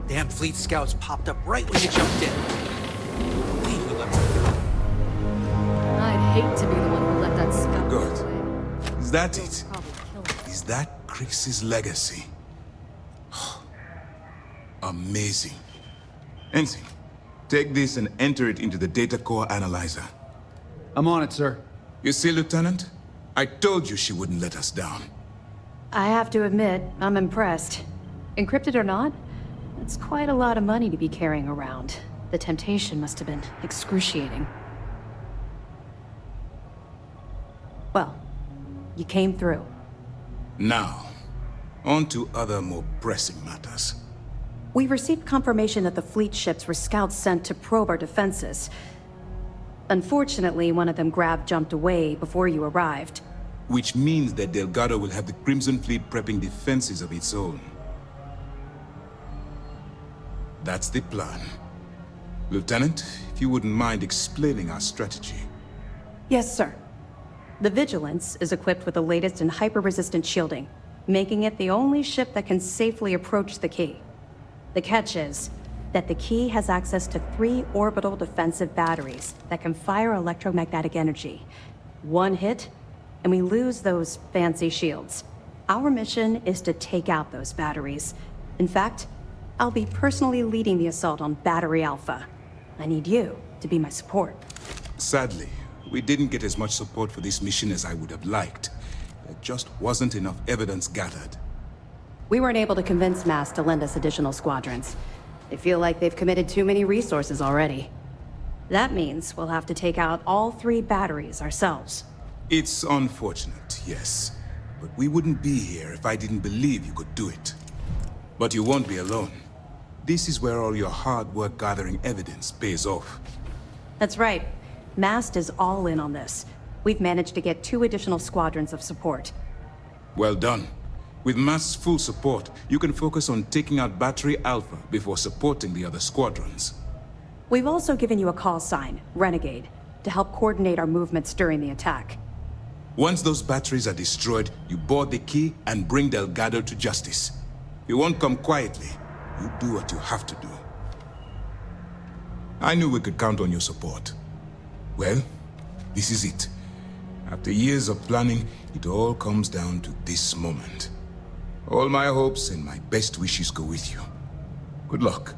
Damn fleet scouts popped up right when you jumped in. Believe you left them go. I'd hate to be the one who let that scout Good. get away. Is that it? Probably kill him. Is that Crix's legacy? Amazing. Ensign, take this and enter it into the data core analyzer. I'm on it, sir. You see, Lieutenant? I told you she wouldn't let us down. I have to admit, I'm impressed. Encrypted or not, it's quite a lot of money to be carrying around. The temptation must have been excruciating. Well, you came through. Now, on to other more pressing matters. We received confirmation that the fleet ships were scouts sent to probe our defenses. Unfortunately, one of them jumped away before you arrived. Which means that Delgado will have the Crimson Fleet prepping defenses of its own. That's the plan. Lieutenant, if you wouldn't mind explaining our strategy. Yes, sir. The Vigilance is equipped with the latest in hyper-resistant shielding, making it the only ship that can safely approach the key. The catch is that the key has access to 3 orbital defensive batteries that can fire electromagnetic energy. One hit, and we lose those fancy shields. Our mission is to take out those batteries. In fact, I'll be personally leading the assault on Battery Alpha. I need you to be my support. Sadly, we didn't get as much support for this mission as I would have liked. There just wasn't enough evidence gathered. We weren't able to convince MAS to lend us additional squadrons. They feel like they've committed too many resources already. That means we'll have to take out all 3 batteries ourselves. It's unfortunate, yes. But we wouldn't be here if I didn't believe you could do it. But you won't be alone. This is where all your hard work gathering evidence pays off. That's right. MAST is all in on this. We've managed to get 2 additional squadrons of support. Well done. With MAS's full support, you can focus on taking out Battery Alpha before supporting the other squadrons. We've also given you a call sign, Renegade, to help coordinate our movements during the attack. Once those batteries are destroyed, you board the key and bring Delgado to justice. You won't come quietly. You do what you have to do. I knew we could count on your support. Well, this is it. After years of planning, it all comes down to this moment. All my hopes and my best wishes go with you. Good luck.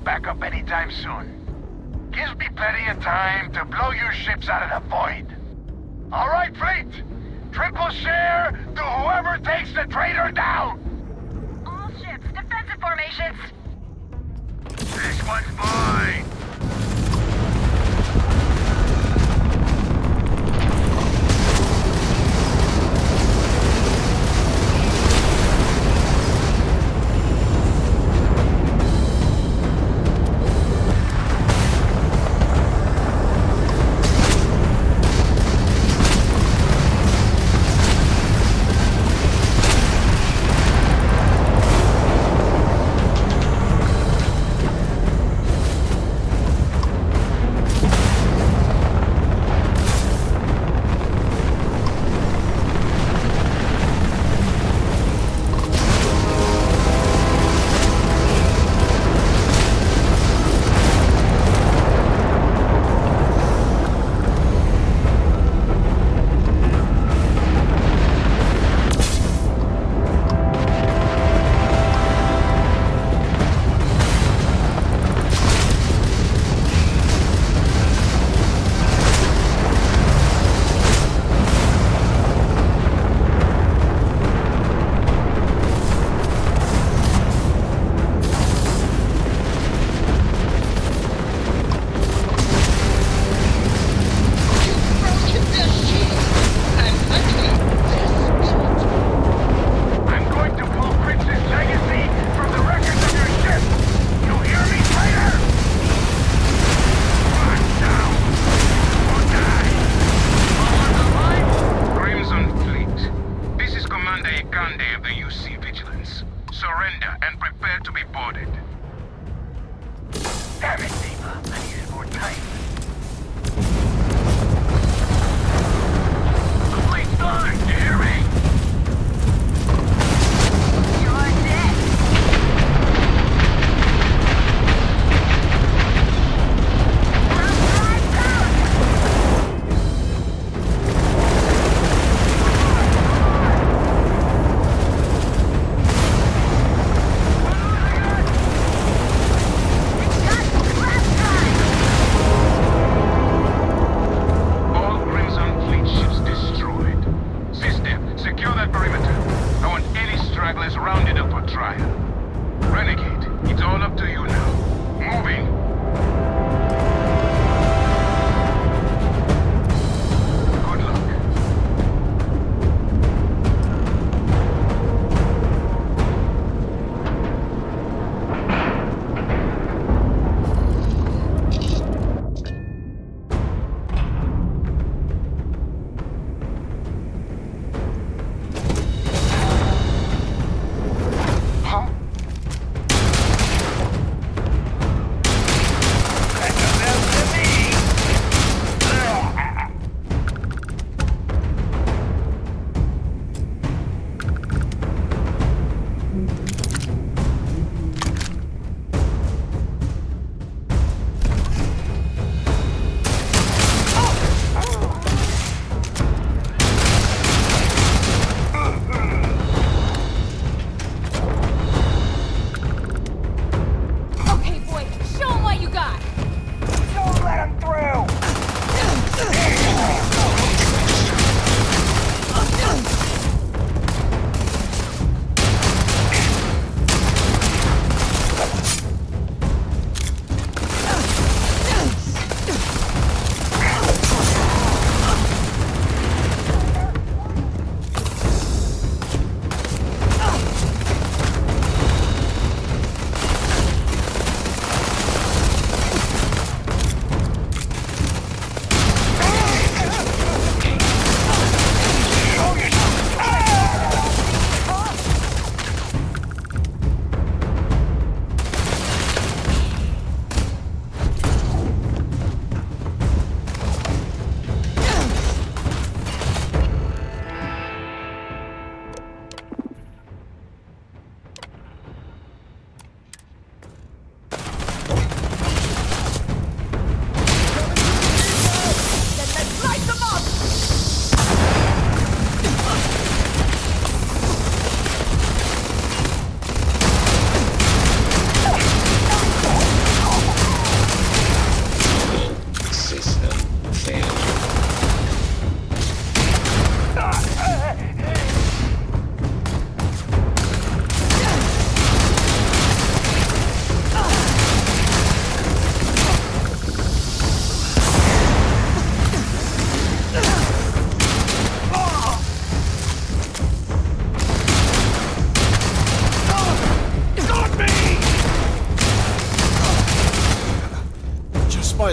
need backup anytime soon. Gives me plenty of time to blow your ships out of the void. All right, fleet! Triple share to whoever takes the traitor down! All ships, defensive formations! This one's mine!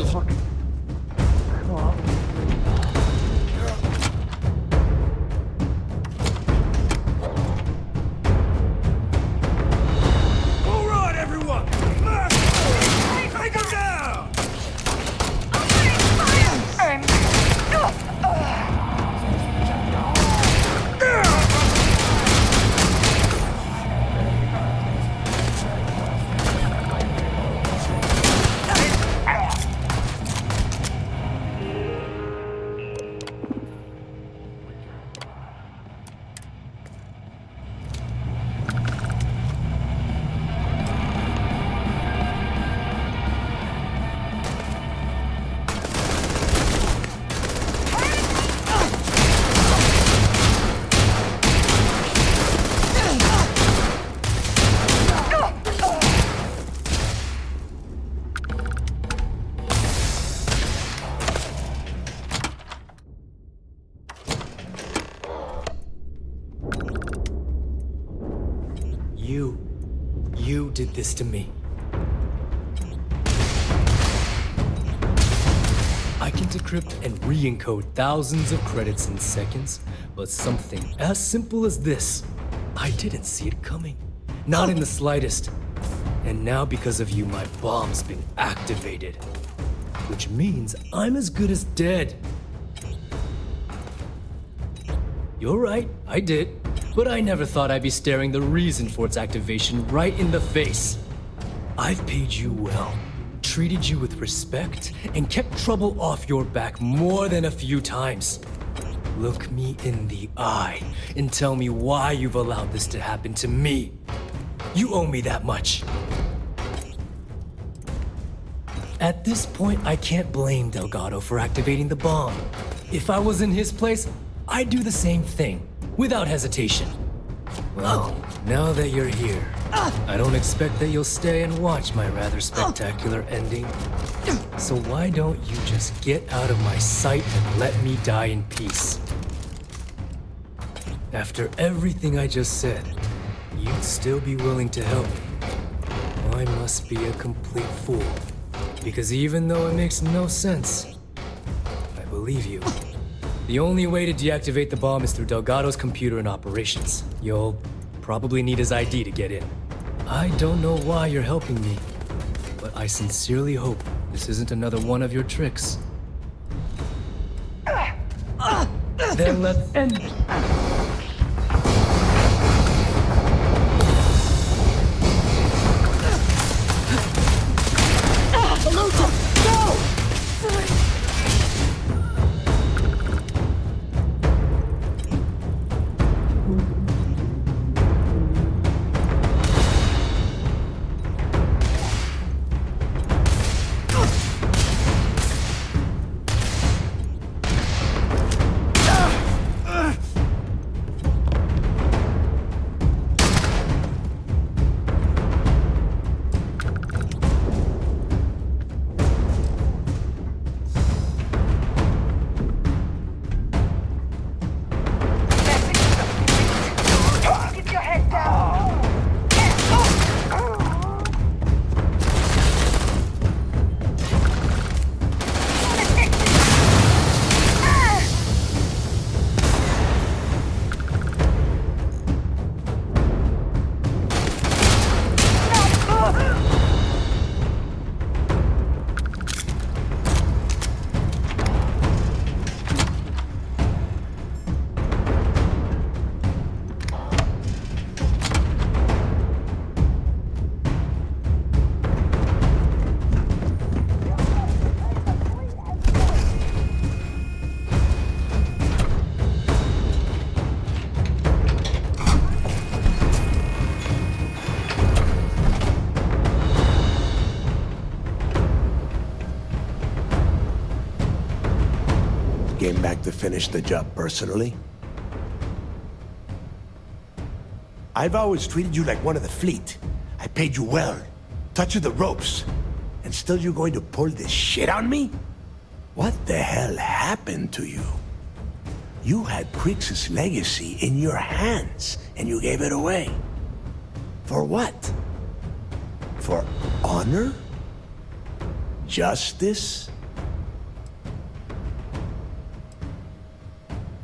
toilet. All right, everyone! Take him down! You did this to me. I can decrypt and re-encode thousands of credits in seconds, but something as simple as this, I didn't see it coming. Not in the slightest. And now because of you, my bomb's been activated. Which means I'm as good as dead. You're right, I did. But I never thought I'd be staring the reason for its activation right in the face. I've paid you well, treated you with respect, and kept trouble off your back more than a few times. Look me in the eye and tell me why you've allowed this to happen to me. You owe me that much. At this point, I can't blame Delgado for activating the bomb. If I was in his place, I'd do the same thing, without hesitation. Well, now that you're here, I don't expect that you'll stay and watch my rather spectacular ending. So why don't you just get out of my sight and let me die in peace? After everything I just said, you'd still be willing to help me. I must be a complete fool. Because even though it makes no sense, I believe you. The only way to deactivate the bomb is through Delgado's computer and operations. You'll probably need his ID to get in. I don't know why you're helping me, but I sincerely hope this isn't another one of your tricks. Then let's end it. Came back to finish the job personally? I've always treated you like one of the fleet. I paid you well, taught you the ropes, and still you're going to pull this shit on me? What the hell happened to you? You had Crix's legacy in your hands, and you gave it away. For what? For honor? Justice?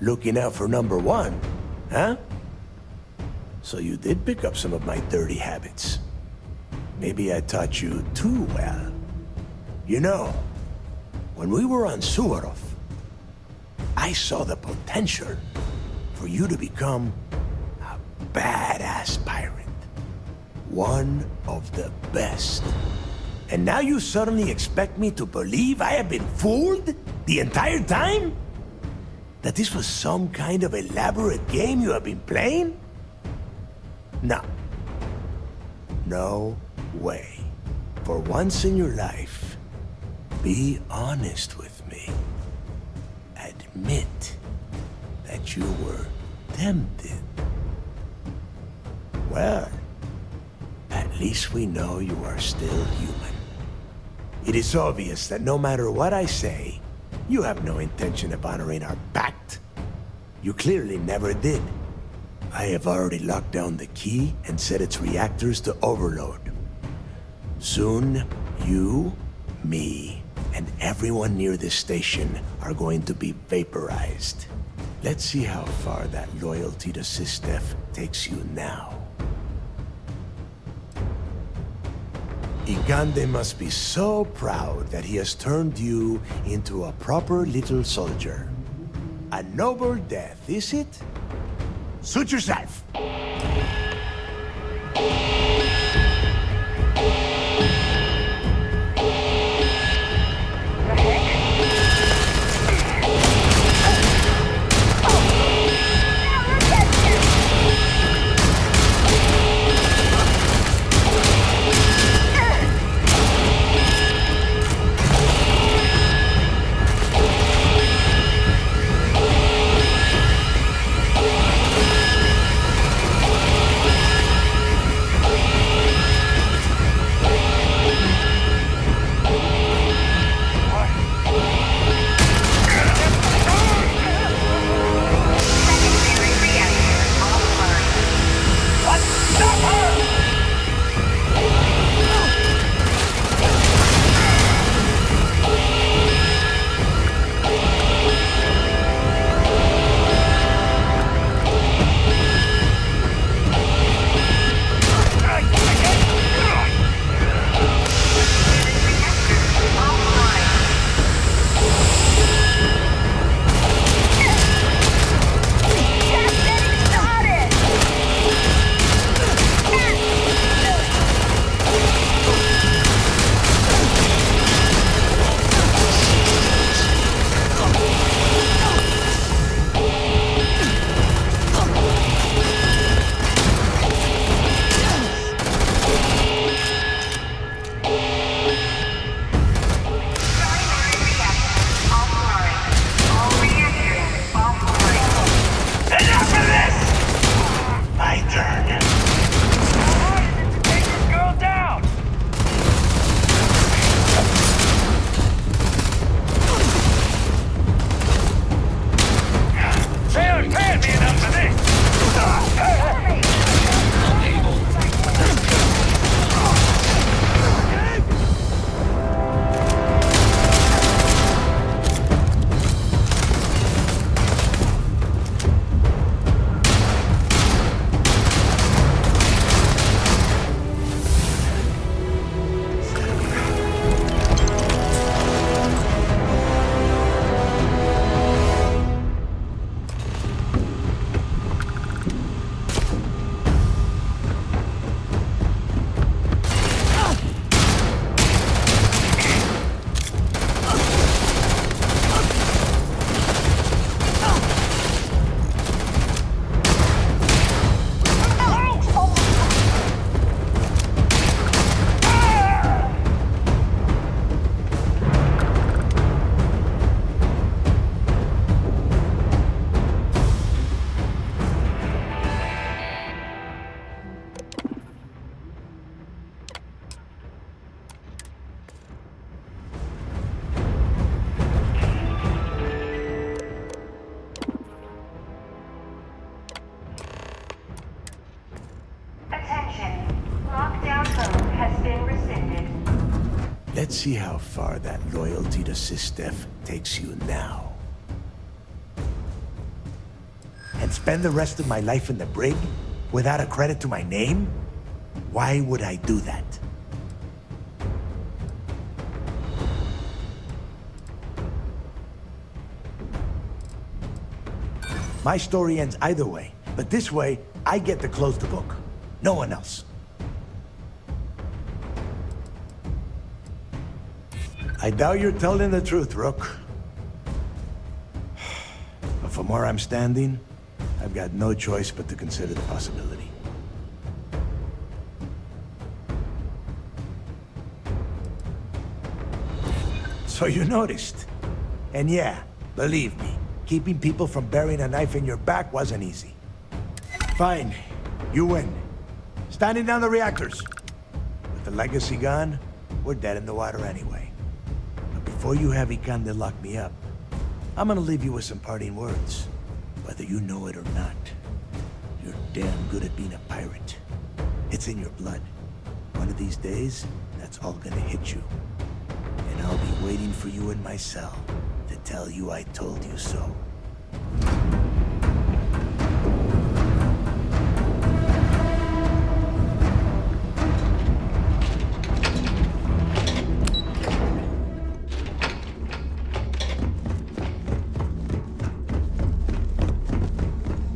Looking out for number one, huh? So you did pick up some of my dirty habits. Maybe I taught you too well. You know, when we were on Suvorov, I saw the potential for you to become a badass pirate. One of the best. And now you suddenly expect me to believe I have been fooled the entire time? That this was some kind of elaborate game you have been playing? No. No way. For once in your life, be honest with me. Admit that you were tempted. Well, at least we know you are still human. It is obvious that no matter what I say, you have no intention of honoring our pact. You clearly never did. I have already locked down the key and set its reactors to overload. Soon, you, me, and everyone near this station are going to be vaporized. Let's see how far that loyalty to SysDef takes you now. Ikande must be so proud that he has turned you into a proper little soldier. A noble death, is it? Suit yourself! Let's see how far that loyalty to SysDef takes you now. And spend the rest of my life in the Brig without a credit to my name? Why would I do that? My story ends either way, but this way, I get to close the book. No one else. I doubt you're telling the truth, Rook. But from where I'm standing, I've got no choice but to consider the possibility. So you noticed. And yeah, believe me, keeping people from burying a knife in your back wasn't easy. Fine, you win. Standing down the reactors. With the legacy gone, we're dead in the water anyway. But before you have Ikande lock me up, I'm gonna leave you with some parting words. Whether you know it or not, you're damn good at being a pirate. It's in your blood. One of these days, that's all gonna hit you. And I'll be waiting for you in my cell to tell you I told you so.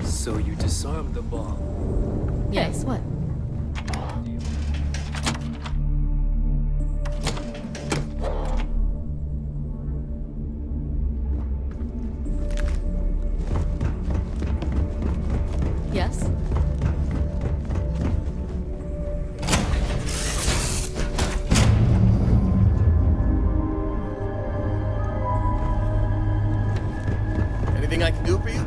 So you disarmed the bomb. Yes, what? Yes? Anything I can do for you?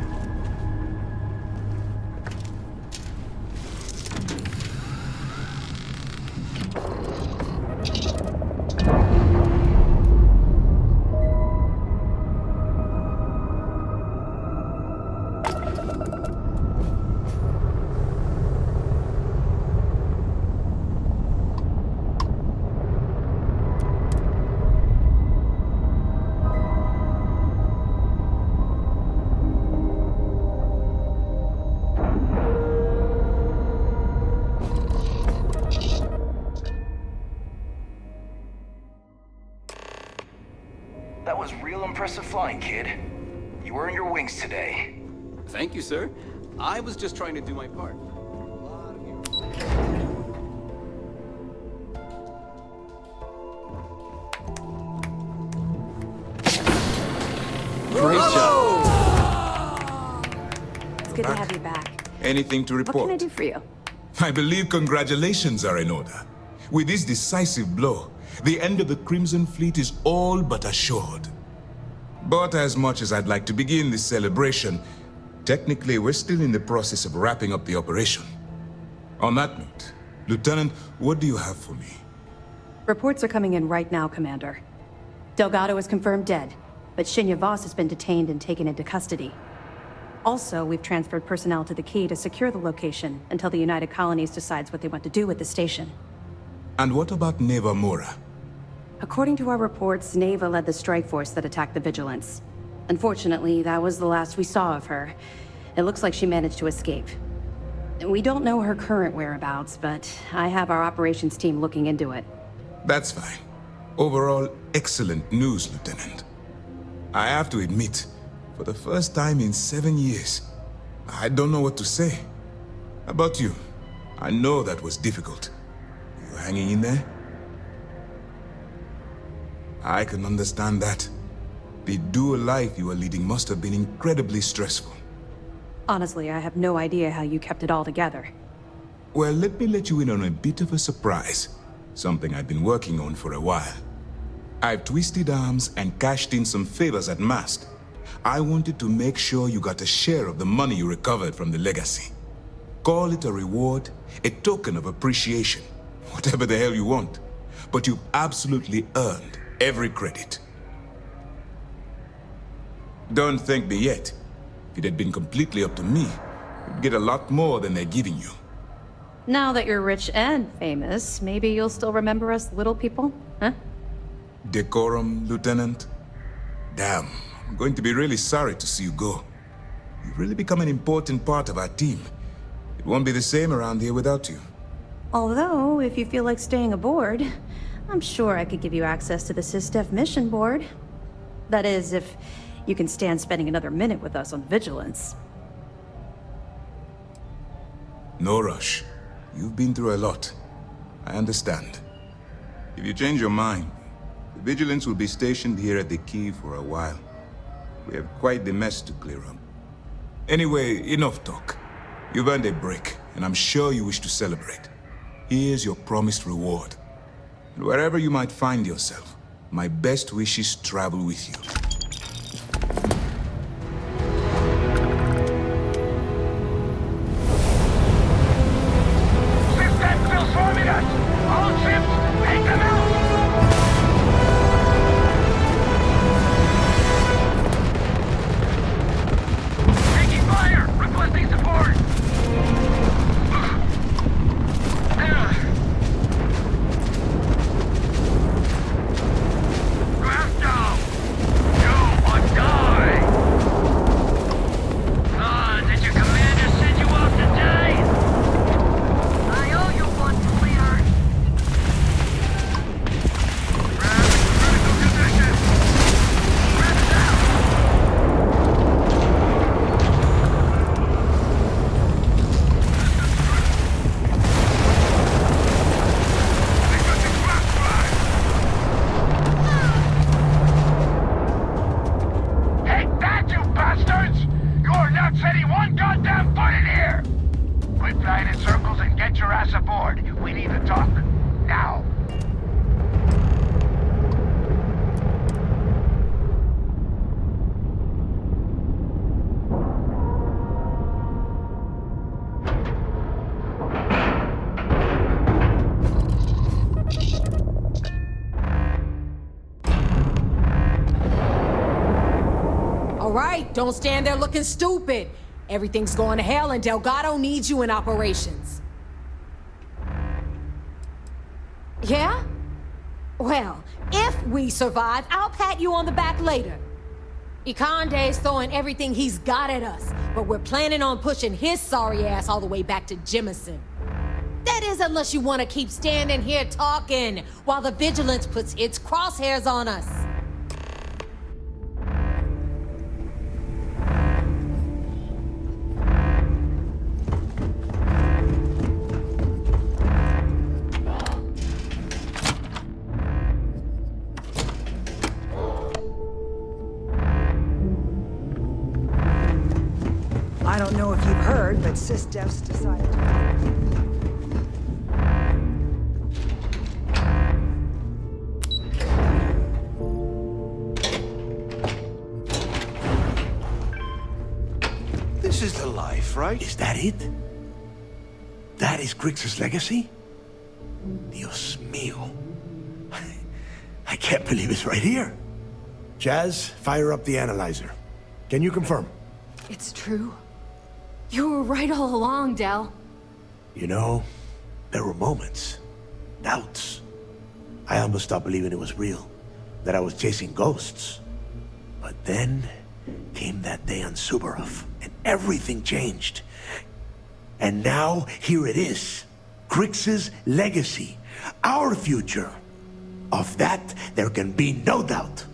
That was real impressive flying, kid. You earned your wings today. Thank you, sir. I was just trying to do my part. Great job. It's good to have you back. Anything to What report? can I do for you? I believe congratulations are in order. With this decisive blow, the end of the Crimson Fleet is all but assured. But as much as I'd like to begin this celebration, technically we're still in the process of wrapping up the operation. On that note, Lieutenant, what do you have for me? Reports are coming in right now, Commander. Delgado is confirmed dead, but Shinya Voss has been detained and taken into custody. Also, we've transferred personnel to the Key to secure the location until the United Colonies decides what they want to do with the station. And what about Neva Mora? According to our reports, Neva led the strike force that attacked the Vigilance. Unfortunately, that was the last we saw of her. It looks like she managed to escape. We don't know her current whereabouts, but I have our operations team looking into it. That's fine. Overall, excellent news, Lieutenant. I have to admit, for the first time in 7 years, I don't know what to say. How about you? I know that was difficult. You hanging in there? I can understand that. The dual life you were leading must have been incredibly stressful. Honestly, I have no idea how you kept it all together. Well, let me let you in on a bit of a surprise. Something I've been working on for a while. I've twisted arms and cashed in some favors at Mast. I wanted to make sure you got a share of the money you recovered from the legacy. Call it a reward, a token of appreciation, whatever the hell you want. But you've absolutely earned every credit. Don't thank me yet. If it had been completely up to me, you'd get a lot more than they're giving you. Now that you're rich and famous, maybe you'll still remember us little people, huh? decorum, Lieutenant? Damn, I'm going to be really sorry to see you go. You've really become an important part of our team. It won't be the same around here without you. Although, if you feel like staying aboard, I'm sure I could give you access to the SysDef mission board. That is, if you can stand spending another minute with us on Vigilance. No rush. You've been through a lot. I understand. If you change your mind, the Vigilance will be stationed here at the Key for a while. We have quite the mess to clear up. Anyway, enough talk. You've earned a break, and I'm sure you wish to celebrate. Here's your promised reward. And wherever you might find yourself, my best wishes travel with you. SysDef still swarming us! All ships, take them out! Taking fire! Requesting support! Grasto! You must die! Did your commander send you off to die? I owe you one, sweetheart. Critical condition! Grab it down! Take that, you bastards! You're not setting one goddamn foot in here! Quit flying in circles and get your ass aboard. We need to talk. Now. All right, don't stand there looking stupid. Everything's going to hell and Delgado needs you in operations. Yeah? Well, if we survive, I'll pat you on the back later. Ikande's throwing everything he's got at us, but we're planning on pushing his sorry ass all the way back to Jemison. That is, unless you want to keep standing here talking while the Vigilance puts its crosshairs on us. I don't know if you've heard, but SysDef's decided to... This is the life, right? Is that it? That is Grix's legacy? Dios mío. I can't believe it's right here. Jazz, fire up the analyzer. Can you confirm? It's true. You were right all along, Del. You know, there were moments, doubts. I almost stopped believing it was real, that I was chasing ghosts. But then came that day on Subarov, and everything changed. And now, here it is. Grix's legacy. Our future. Of that, there can be no doubt.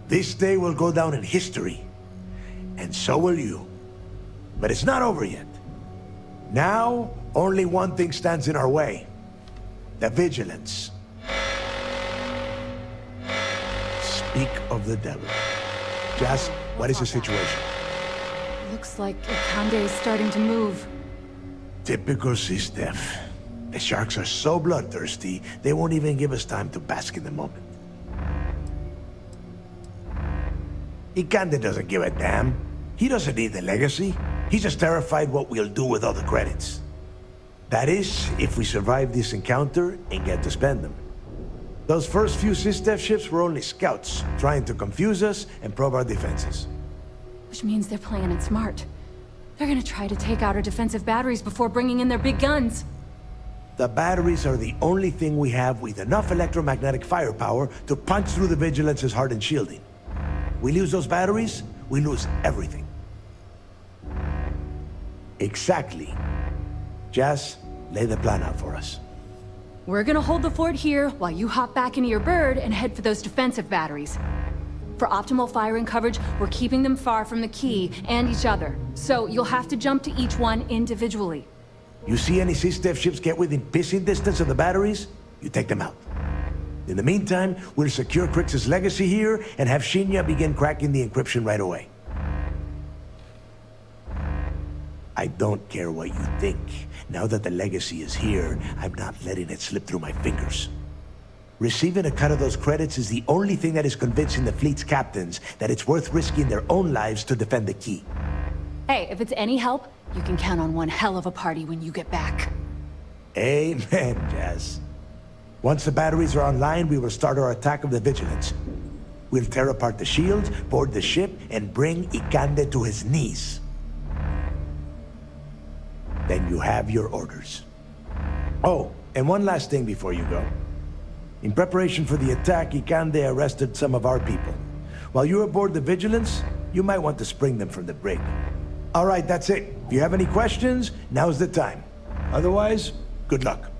This day will go down in history. And so will you. But it's not over yet. Now, only one thing stands in our way. The Vigilance. Speak of the devil. Jazz, what is the situation? Looks like Ikande is starting to move. Typical SysDef. The sharks are so bloodthirsty, they won't even give us time to bask in the moment. Ikande doesn't give a damn. He doesn't need the legacy. He's just terrified what we'll do with all the credits. That is, if we survive this encounter and get to spend them. Those first few SysDef ships were only scouts, trying to confuse us and probe our defenses. Which means they're playing it smart. They're gonna try to take out our defensive batteries before bringing in their big guns. The batteries are the only thing we have with enough electromagnetic firepower to punch through the Vigilance's hardened shielding. We lose those batteries, we lose everything. Exactly. Jazz, lay the plan out for us. We're gonna hold the fort here while you hop back into your bird and head for those defensive batteries. For optimal firing coverage, we're keeping them far from the key and each other. So you'll have to jump to each one individually. You see any SysDef ships get within pissing distance of the batteries, you take them out. In the meantime, we'll secure Crix's legacy here and have Shinya begin cracking the encryption right away. I don't care what you think. Now that the legacy is here, I'm not letting it slip through my fingers. Receiving a cut of those credits is the only thing that is convincing the fleet's captains that it's worth risking their own lives to defend the key. Hey, if it's any help, you can count on one hell of a party when you get back. Amen, Jazz. Once the batteries are online, we will start our attack of the Vigilance. We'll tear apart the shields, board the ship, and bring Ikande to his knees. Then you have your orders. Oh, and one last thing before you go. In preparation for the attack, Ikande arrested some of our people. While you're aboard the Vigilance, you might want to spring them from the Brig. All right, that's it. If you have any questions, now's the time. Otherwise, good luck.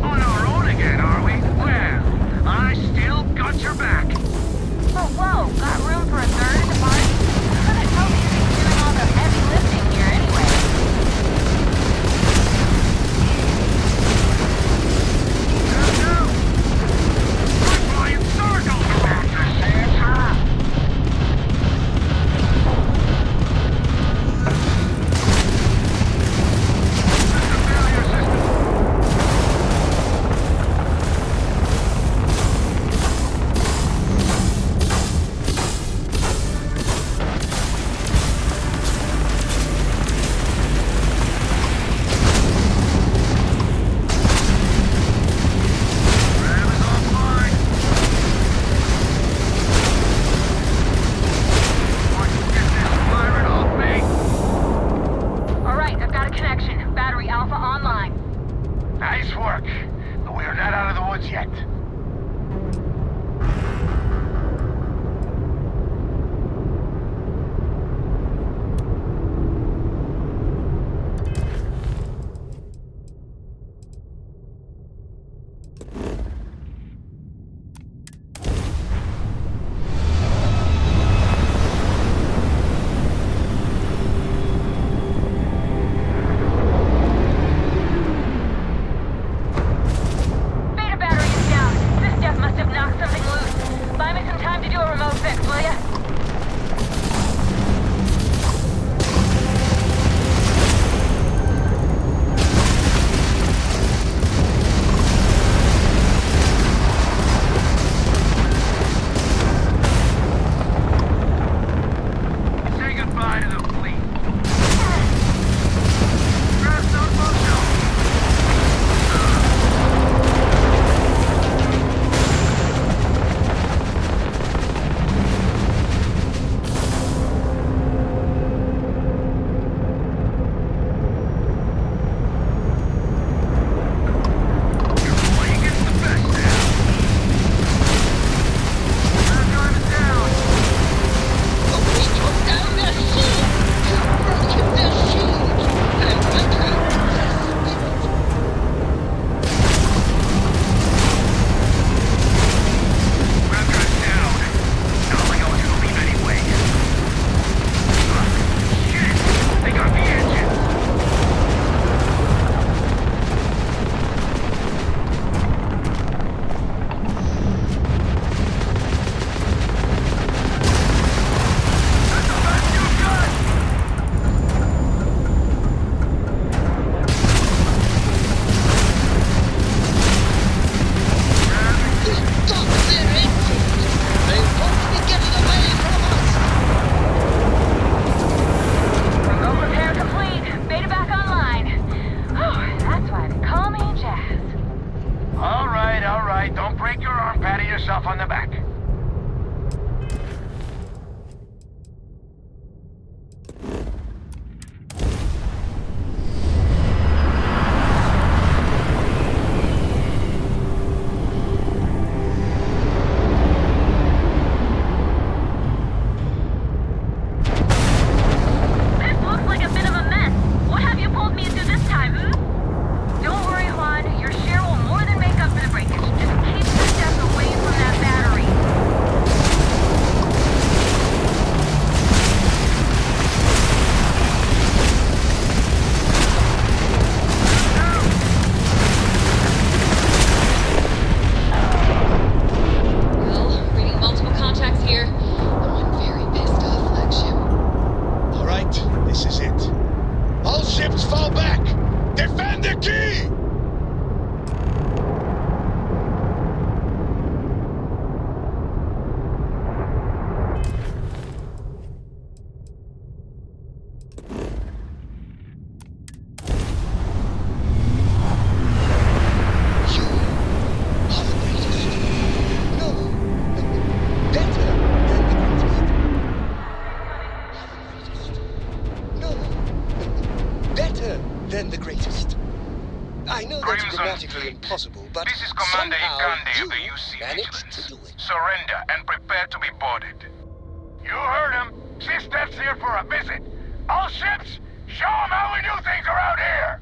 On our own again, are we? Well, I still got your back. Oh, whoa, got room for a third at the party? Who the hell do you think's doing all the heavy lifting here anyway? We're flying solo! contacts here. I'm very pissed off, flagship. All right, this is it. All ships fall back! Defend the key! Impossible, but this is Commander Ikande of the UC Vigilance. Surrender and prepare to be boarded. You heard him. SysDef's here for a visit. All ships, show them how we do things around here!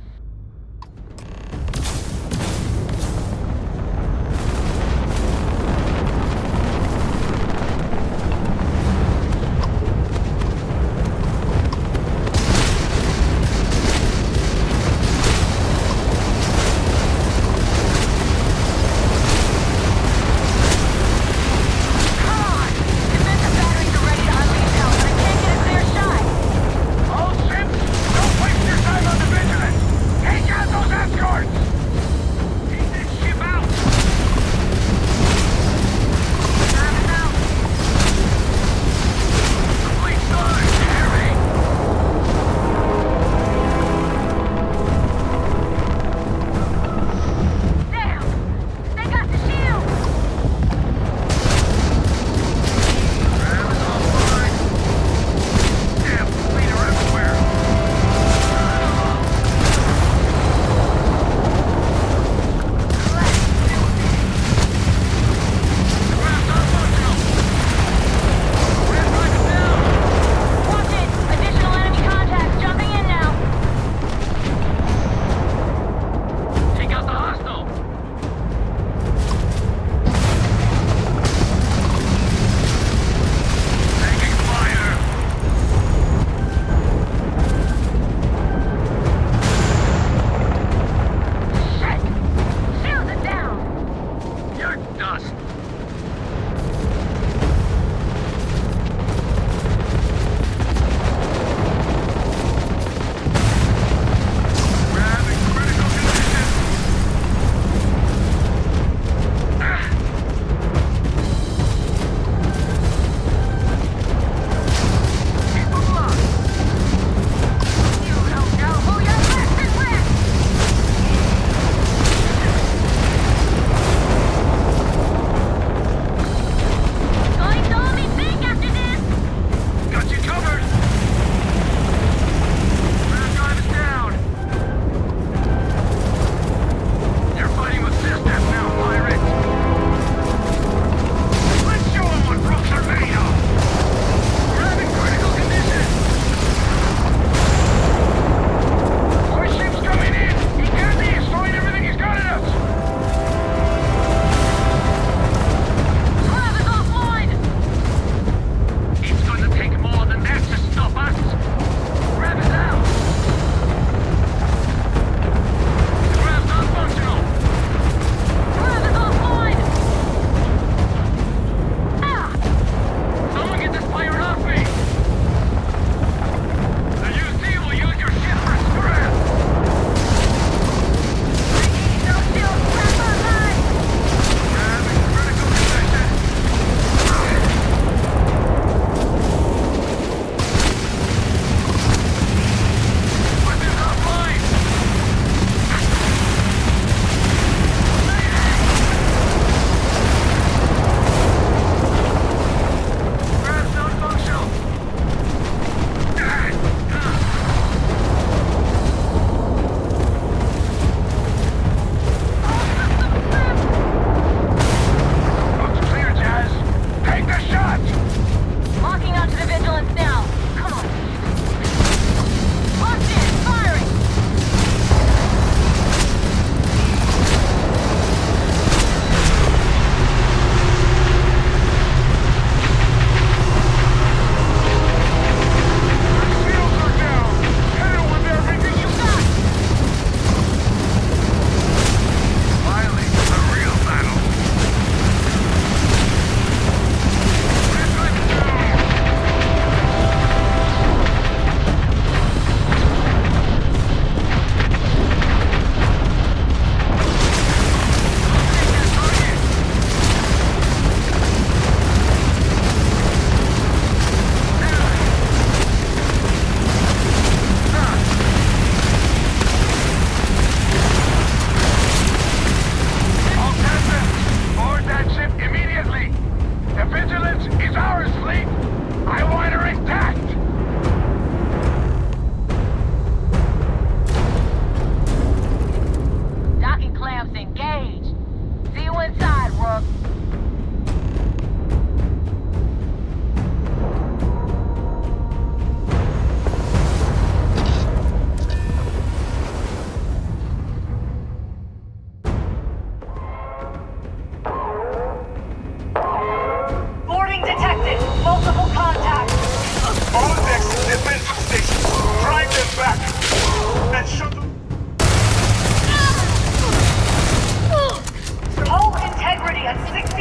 at 65%.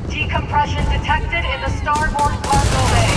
Decompression detected in the starboard cargo bay.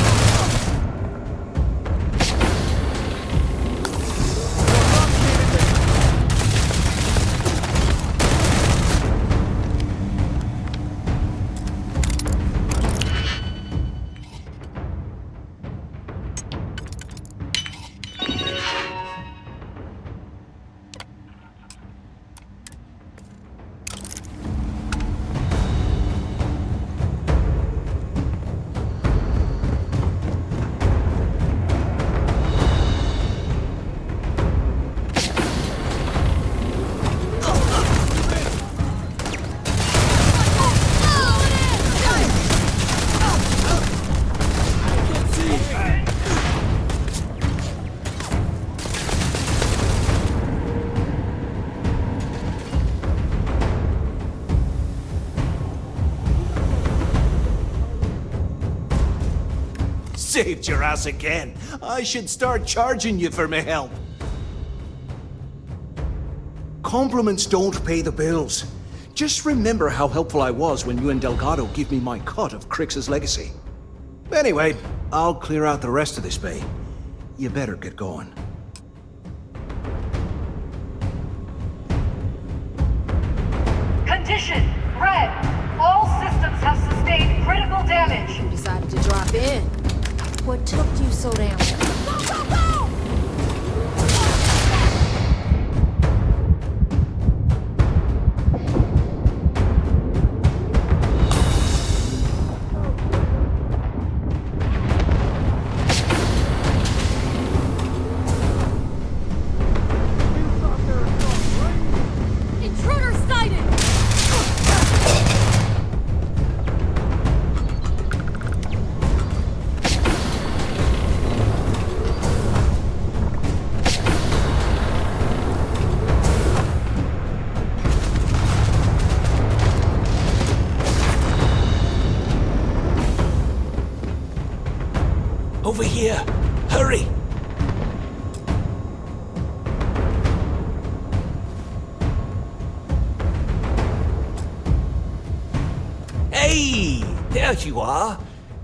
Saved your ass again. I should start charging you for my help. Compliments don't pay the bills. Just remember how helpful I was when you and Delgado gave me my cut of Crix's legacy. Anyway, I'll clear out the rest of this bay. You better get going. Condition red. All systems have sustained critical damage. You decided to drop in. What took you so damn long? Go, go, go! Intruder sighted! Over here! Hurry! Hey! There you are!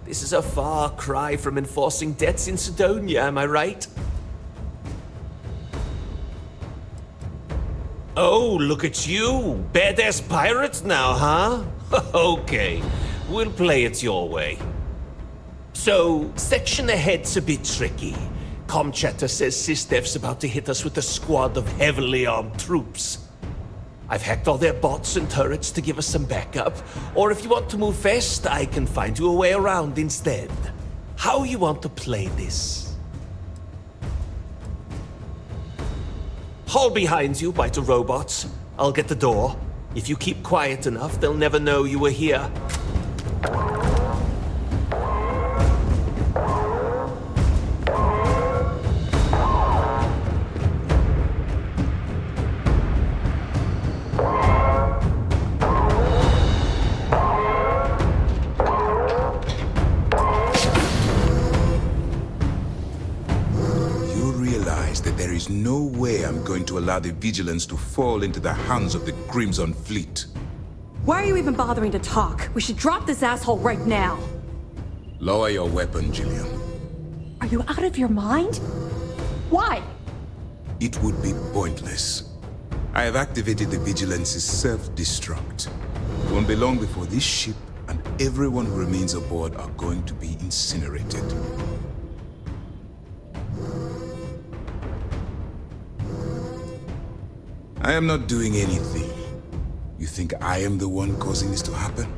This is a far cry from enforcing debts in Sidonia, am I right? Oh, look at you! Badass pirates now, huh? Okay, we'll play it your way. So, section ahead's a bit tricky. Comchatter says SysDef's about to hit us with a squad of heavily armed troops. I've hacked all their bots and turrets to give us some backup, or if you want to move fast, I can find you a way around instead. How you want to play this? Haul behind you, bite the robots. I'll get the door. If you keep quiet enough, they'll never know you were here. There's no way I'm going to allow the Vigilance to fall into the hands of the Crimson Fleet. Why are you even bothering to talk? We should drop this asshole right now. Lower your weapon, Gillian. Are you out of your mind? Why? It would be pointless. I have activated the Vigilance's Self-Destruct. It won't be long before this ship and everyone who remains aboard are going to be incinerated. I am not doing anything. You think I am the one causing this to happen?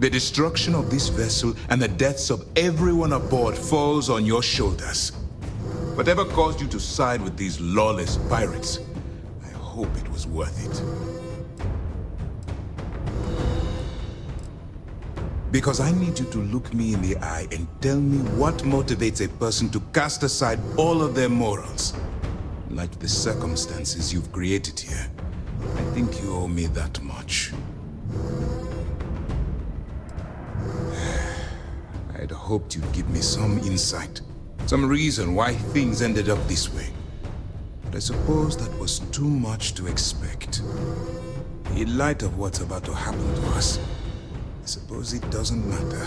The destruction of this vessel and the deaths of everyone aboard falls on your shoulders. Whatever caused you to side with these lawless pirates, I hope it was worth it. Because I need you to look me in the eye and tell me what motivates a person to cast aside all of their morals. Like the circumstances you've created here. I think you owe me that much. I'd hoped you'd give me some insight, some reason why things ended up this way. But I suppose that was too much to expect. In light of what's about to happen to us, I suppose it doesn't matter.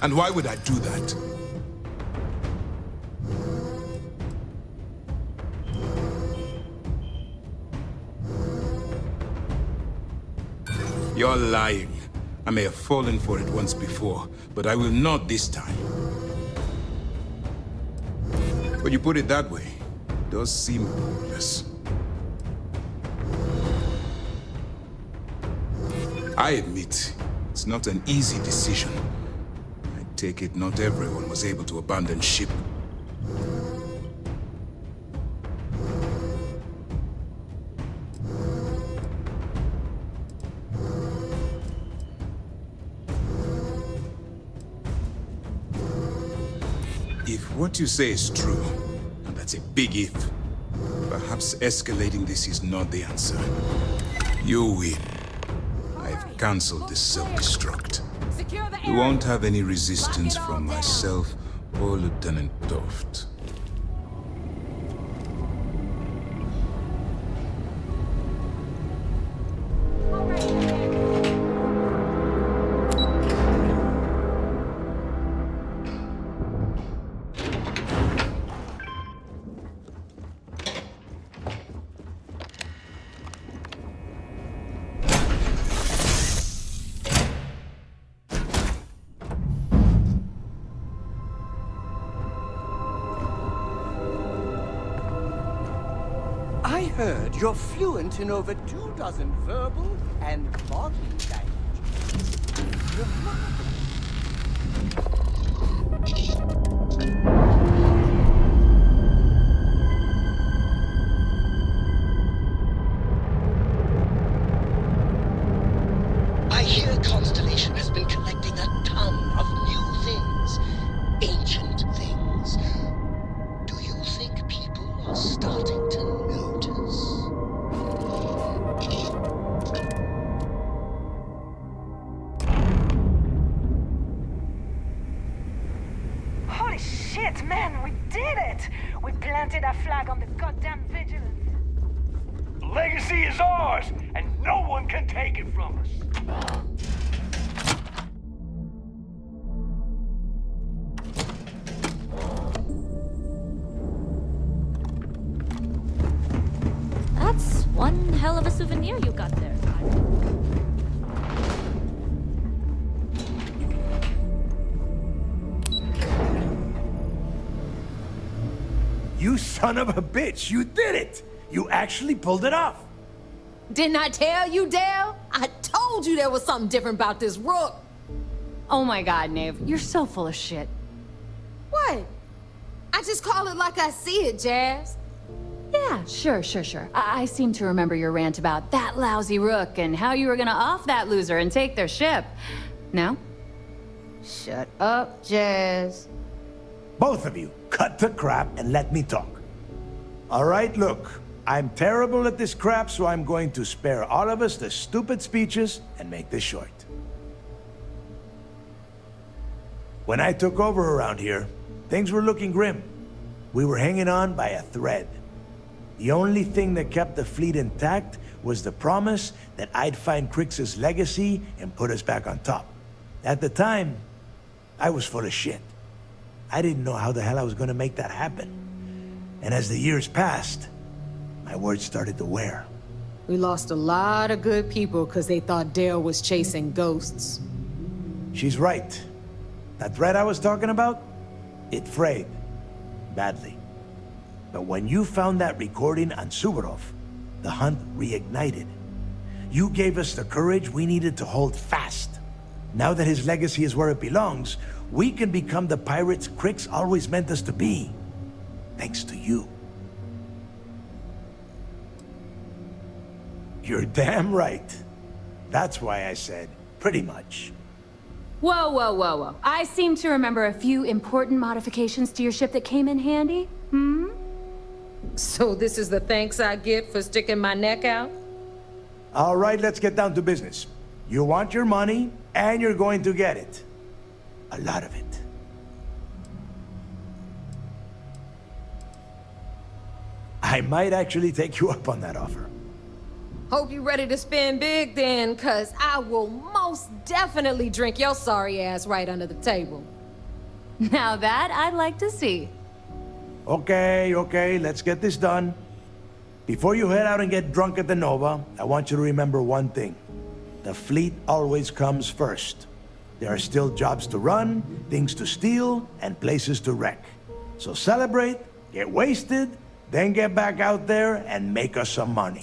And why would I do that? You're lying. I may have fallen for it once before, but I will not this time. When you put it that way, it does seem hopeless. I admit, it's not an easy decision. I take it not everyone was able to abandon ship. If what you say is true, and that's a big if, perhaps escalating this is not the answer. You win. I've cancelled the self-destruct. You won't have any resistance from myself or Lieutenant Toft. I heard you're fluent in over 24 verbal and bodily languages. I hear Constellation has been collecting a ton of new things, ancient things. Do you think people are starting to notice? Holy shit, man, we did it! We planted our flag on the goddamn Vigilance. Legacy is ours, and no one can take it from us. That's one hell of a souvenir you got there. You son of a bitch, you did it! You actually pulled it off! Didn't I tell you, Dale? I told you there was something different about this rook. Oh my god, Nave, you're so full of shit. What? I just call it like I see it, Jazz. Yeah, sure. I seem to remember your rant about that lousy rook and how you were gonna off that loser and take their ship. No? Shut up, Jazz. Both of you, cut the crap and let me talk. All right, look. I'm terrible at this crap, so I'm going to spare all of us the stupid speeches and make this short. When I took over around here, things were looking grim. We were hanging on by a thread. The only thing that kept the fleet intact was the promise that I'd find Crix's legacy and put us back on top. At the time, I was full of shit. I didn't know how the hell I was going to make that happen. And as the years passed, my words started to wear. We lost a lot of good people because they thought Dale was chasing ghosts. She's right. That thread I was talking about, it frayed. Badly. But when you found that recording on Suvorov, the hunt reignited. You gave us the courage we needed to hold fast. Now that his legacy is where it belongs, we can become the pirates Crix always meant us to be. Thanks to you. You're damn right. That's why I said, pretty much. Whoa. I seem to remember a few important modifications to your ship that came in handy. So this is the thanks I get for sticking my neck out? All right, let's get down to business. You want your money, and you're going to get it. A lot of it. I might actually take you up on that offer. Hope you're ready to spend big then, cause I will most definitely drink your sorry ass right under the table. Now that I'd like to see. Okay, let's get this done. Before you head out and get drunk at the Nova, I want you to remember one thing. The fleet always comes first. There are still jobs to run, things to steal, and places to wreck. So celebrate, get wasted, then get back out there and make us some money.